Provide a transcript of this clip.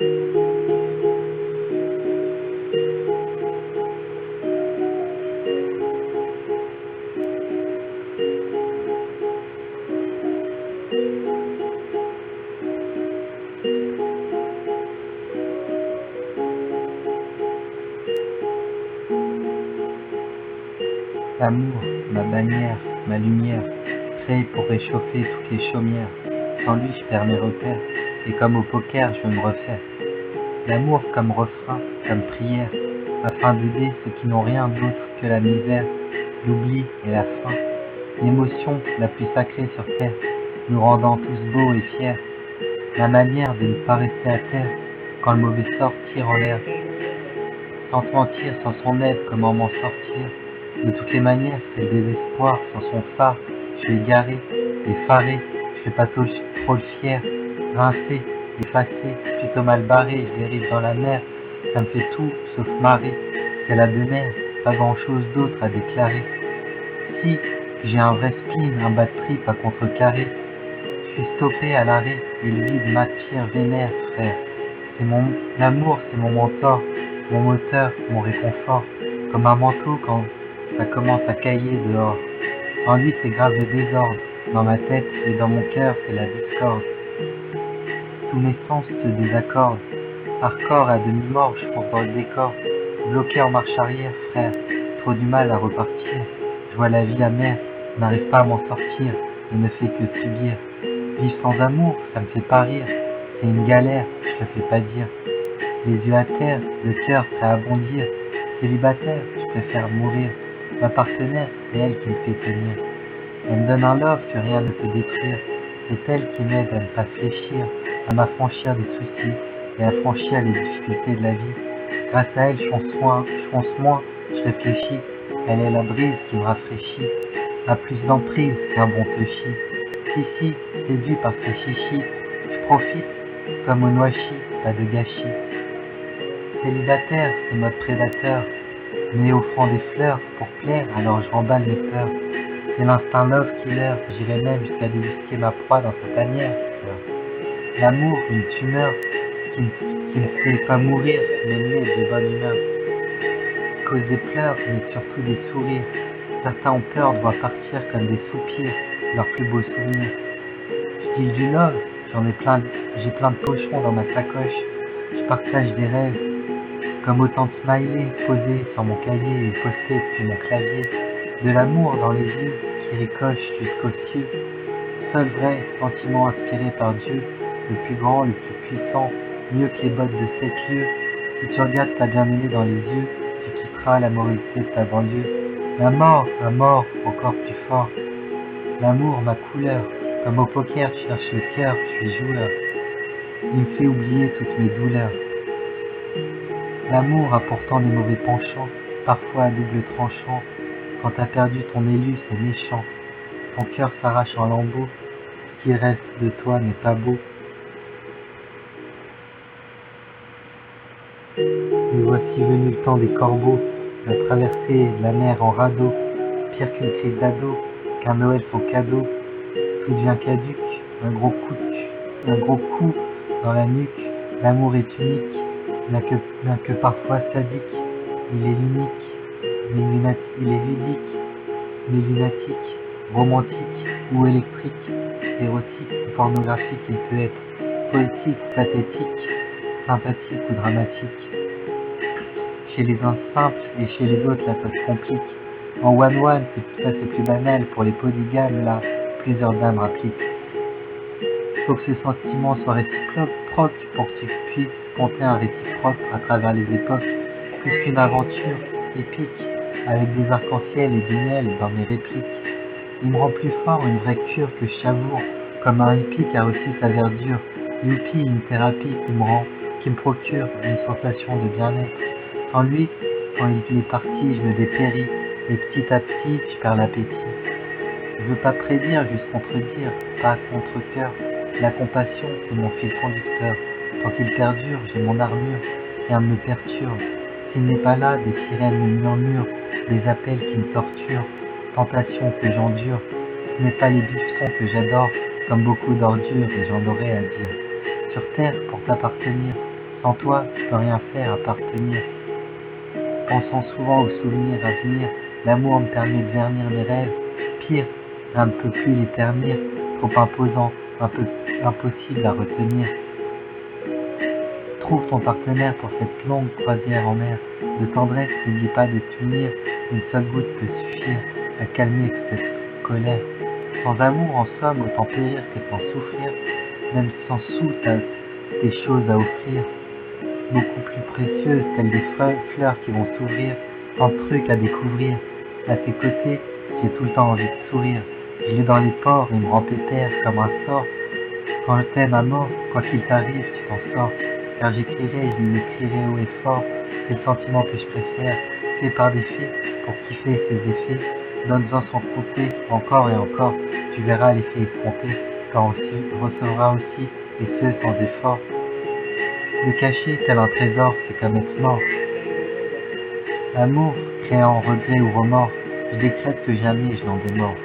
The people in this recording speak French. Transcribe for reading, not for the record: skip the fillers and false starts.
L'amour, ma bannière, ma lumière, créée pour réchauffer toutes les chaumières. Sans lui, je perds mes repères, et comme au poker, je me refais. L'amour comme refrain, comme prière, afin d'aider ceux qui n'ont rien d'autre que la misère, l'oubli et la faim. L'émotion la plus sacrée sur terre, nous rendant tous beaux et fiers. La manière de ne pas rester à terre, quand le mauvais sort tire en l'air. Sans te mentir, sans son aide, comment m'en sortir? De toutes les manières, c'est le désespoir, sans son phare. Je suis égaré, effaré, je fais pas trop le fier, rincé, effacé, plutôt mal barré, je dérive dans la mer, ça me fait tout sauf marrer. C'est la demeure, pas grand chose d'autre à déclarer. Si j'ai un vrai spleen, un bas de trip à contrecarrer, je suis stoppé à l'arrêt, et le vide m'attire vénère, frère. C'est mon amour, c'est mon mentor, mon moteur, mon réconfort, comme un manteau quand ça commence à cailler dehors. En lui, c'est grave le désordre, dans ma tête et dans mon cœur, c'est la discorde. Tous mes sens se désaccordent, hardcore à demi-mort, je fonce dans le décor, bloqué en marche arrière, frère, trop du mal à repartir. Je vois la vie amère, n'arrive pas à m'en sortir, et ne fait que subir. Vivre sans amour, ça me fait pas rire, c'est une galère, je te fais pas dire. Les yeux à terre, le cœur prêt à bondir. Célibataire, je préfère mourir. Ma partenaire, c'est elle qui me fait tenir. Elle me donne un love que rien ne peut détruire. C'est elle qui m'aide à ne pas fléchir, à m'affranchir des soucis et à franchir les difficultés de la vie. Grâce à elle, je fonce moins, je réfléchis. Elle est la brise qui me rafraîchit, a plus d'emprise qu'un bon touchy. Si, séduit par ses chichis, je profite comme au noachi, pas de gâchis. Célibataire, c'est mode prédateur, né offrant des fleurs pour plaire, alors je remballe mes peurs. C'est l'instinct love killer, j'irais même jusqu'à débusquer ma proie dans sa tanière. L'amour, une tumeur qui ne fait pas mourir, mais met de bonne humeur. Cause des pleurs, mais surtout des sourires. Certains ont peur de voir partir comme des soupirs, leurs plus beaux souvenirs. Je dis du love, j'ai plein de pochons dans ma sacoche. Je partage des rêves, comme autant de smileys posés sur mon cahier et postés depuis mon clavier. De l'amour dans les yeux qui ricoche jusqu'aux cieux. Seul vrai sentiment inspiré par Dieu, le plus grand, le plus puissant, mieux que les bottes de 7 lieues. Si tu regardes ta bien-aimée dans les yeux, tu quitteras la morosité de ta banlieue. La mort, un mort encore plus fort. L'amour, ma couleur, comme au poker, je cherche le cœur, je suis joueur. Il me fait oublier toutes mes douleurs. L'amour a pourtant des mauvais penchants, parfois à double tranchant. Quand t'as perdu ton élu, c'est méchant. Ton cœur s'arrache en lambeaux. Ce qu'il reste de toi n'est pas beau. Nous voici venus le temps des corbeaux, de traverser la mer en radeau, pire qu'une crise d'ado, qu'un Noël sans cadeau. Tout devient caduque, un gros coup dans la nuque. L'amour est unique, bien que parfois sadique. Il est ludique, mais lunatique, romantique ou électrique, érotique ou pornographique. Il peut être poétique, pathétique, sympathique ou dramatique. Chez les uns simple et chez les autres la chose complique. En one-one, c'est plus banal, pour les polygames, là, plusieurs dames rappliquent. Faut que ce sentiment soit réciproque pour que tu puisses compter un réciproque à travers les époques, plus qu'une aventure épique, avec des arcs-en-ciel et du miel dans mes répliques. Il me rend plus fort, une vraie cure que je savoure, comme un hippie qui a reçu sa verdure. Youpi, une thérapie qui me procure une sensation de bien-être. Sans lui, quand il est parti, je me dépéris, et petit à petit, je perds l'appétit. Je veux pas prédire, juste contredire, pas contre-cœur. La compassion, c'est mon fil conducteur. Tant qu'il perdure, j'ai mon armure, rien ne me perturbe. S'il n'est pas là, des sirènes me murmurent, des appels qui me torturent, tentations que j'endure. Ce n'est pas les bifetons que j'adore, comme beaucoup d'ordures, et j'en aurais à dire. Sur terre, pour t'appartenir, Sans toi, je peux rien faire à part tenir. Pensant souvent aux souvenirs à venir, l'amour me permet de vernir mes rêves. Pire, rien ne peut plus les ternir, trop imposant, un peu impossible à retenir. Trouve ton partenaire pour cette longue croisière en mer. De tendresse, n'oublie pas de t'unir, une seule goutte peut suffire à calmer toute cette colère. Sans amour, en somme, autant périr que sans souffrir, même sans sou, t'as des choses à offrir, beaucoup plus précieuses, telles des fleurs qui vont s'ouvrir, tant de trucs à découvrir. À tes côtés, j'ai tout le temps envie de sourire. Je l'ai dans les pores et me rend pépère comme un sort. Quand je t'aime à mort, quoi qu'il t'arrive, tu t'en sors. Car j'écrirai, je l'écrirai haut et fort. C'est le sentiment que je préfère, fait par des filles, pour kiffer ses effets. Donne-en sans compter, encore et encore, tu verras l'effet escompté, quand on recevra aussi, et ce sans effort. Le cacher tel un trésor, c'est comme être mort. Amour, créant regret ou remords, je décrète que jamais je n'en démords.